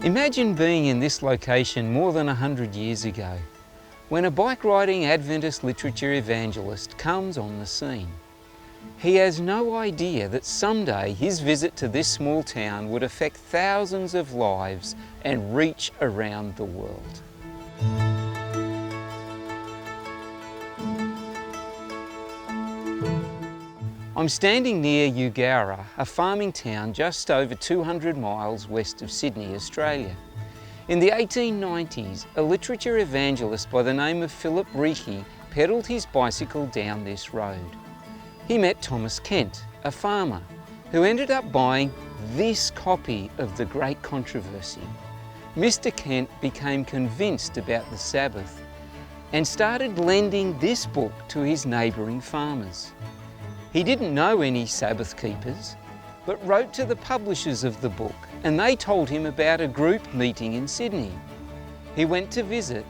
Imagine being in this location more than 100 years ago, when a bike-riding Adventist literature evangelist comes on the scene. He has no idea that someday his visit to this small town would affect thousands of lives and reach around the world. I'm standing near Eugowra, a farming town just over 200 miles west of Sydney, Australia. In the 1890s, a literature evangelist by the name of Philip Reiki pedalled his bicycle down this road. He met Thomas Kent, a farmer, who ended up buying this copy of The Great Controversy. Mr. Kent became convinced about the Sabbath and started lending this book to his neighbouring farmers. He didn't know any Sabbath keepers, but wrote to the publishers of the book, and they told him about a group meeting in Sydney. He went to visit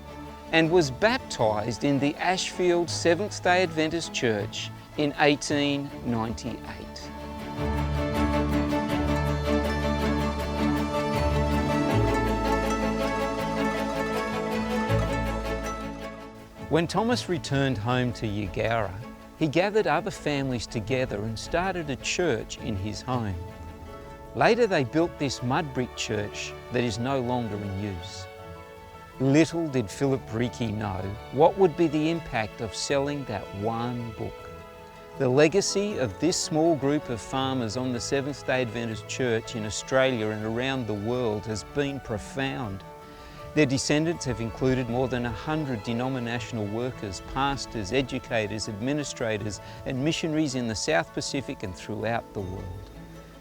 and was baptised in the Ashfield Seventh-day Adventist Church in 1898. When Thomas returned home to Eugowra, he gathered other families together and started a church in his home. Later they built this mud brick church that is no longer in use. Little did Philip Reiki know what would be the impact of selling that one book. The legacy of this small group of farmers on the Seventh-day Adventist Church in Australia and around the world has been profound. Their descendants have included more than 100 denominational workers, pastors, educators, administrators and missionaries in the South Pacific and throughout the world.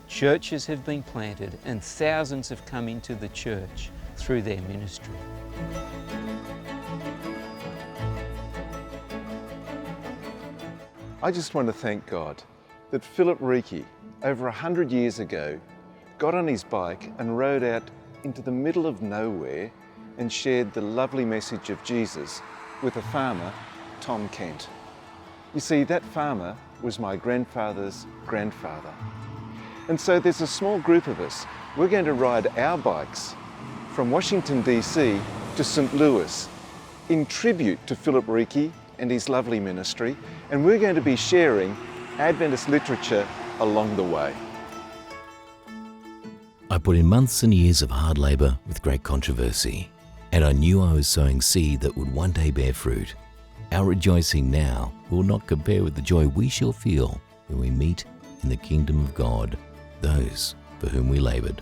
Churches have been planted and thousands have come into the church through their ministry. I just want to thank God that Philip Reiki, over 100 years ago, got on his bike and rode out into the middle of nowhere and shared the lovely message of Jesus with a farmer, Tom Kent. You see, that farmer was my grandfather's grandfather. And so there's a small group of us. We're going to ride our bikes from Washington, DC to St. Louis in tribute to Philip Reiki and his lovely ministry, and we're going to be sharing Adventist literature along the way. I put in months and years of hard labour with great controversy, and I knew I was sowing seed that would one day bear fruit. Our rejoicing now will not compare with the joy we shall feel when we meet in the kingdom of God those for whom we laboured.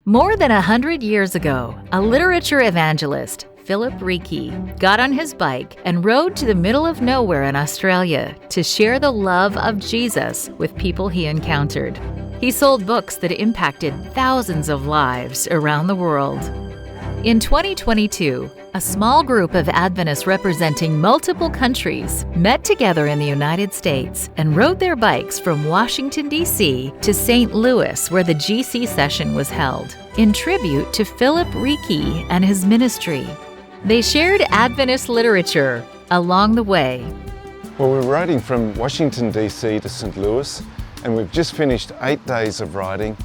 More than 100 years ago, a literature evangelist, Philip Reiki, got on his bike and rode to the middle of nowhere in Australia to share the love of Jesus with people he encountered. He sold books that impacted thousands of lives around the world. In 2022, a small group of Adventists representing multiple countries met together in the United States and rode their bikes from Washington, D.C. to St. Louis, where the GC session was held, in tribute to Philip Reiki and his ministry. They shared Adventist literature along the way. Well, we're riding from Washington, DC to St. Louis, and we've just finished 8 days of riding,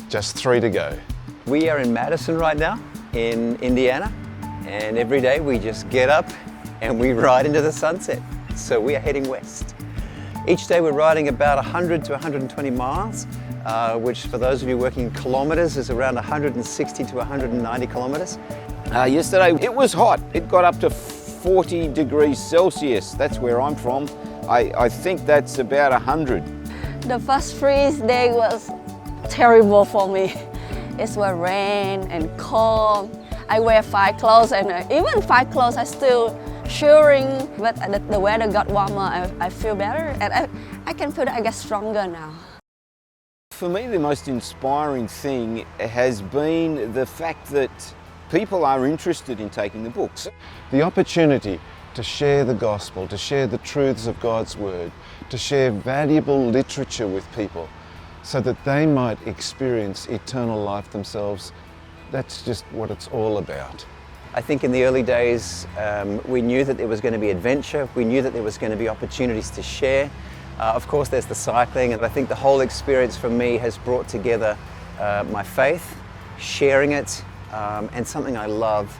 just 3 to go. We are in Madison right now, in Indiana, and every day we just get up and we ride into the sunset. So we are heading west. Each day we're riding about 100 to 120 miles, which for those of you working in kilometres is around 160 to 190 kilometres. Yesterday it was hot. It got up to 40 degrees Celsius. That's where I'm from. I think that's about 100. The first 3 days was terrible for me. It was rain and cold. I wear 5 clothes, and even 5 clothes I still shivering. But the weather got warmer. I feel better, and I can feel that I get stronger now. For me, the most inspiring thing has been the fact that people are interested in taking the books. The opportunity to share the gospel, to share the truths of God's word, to share valuable literature with people so that they might experience eternal life themselves. That's just what it's all about. I think in the early days, we knew that there was going to be adventure, we knew that there was going to be opportunities to share. Of course, there's the cycling, and I think the whole experience for me has brought together my faith, sharing it, and something I love.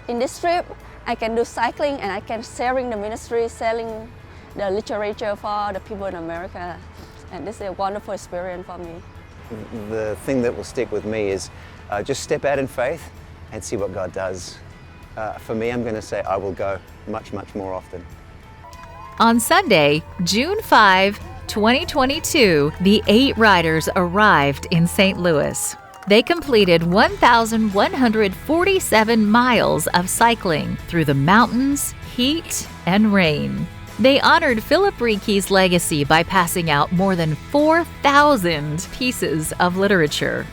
In this trip, I can do cycling and I can sharing the ministry, selling the literature for the people in America. And this is a wonderful experience for me. The thing that will stick with me is just step out in faith and see what God does. For me, I'm going to say I will go much, much more often. On Sunday, June 5, 2022, the 8 riders arrived in St. Louis. They completed 1,147 miles of cycling through the mountains, heat, and rain. They honored Philip Ricky's legacy by passing out more than 4,000 pieces of literature.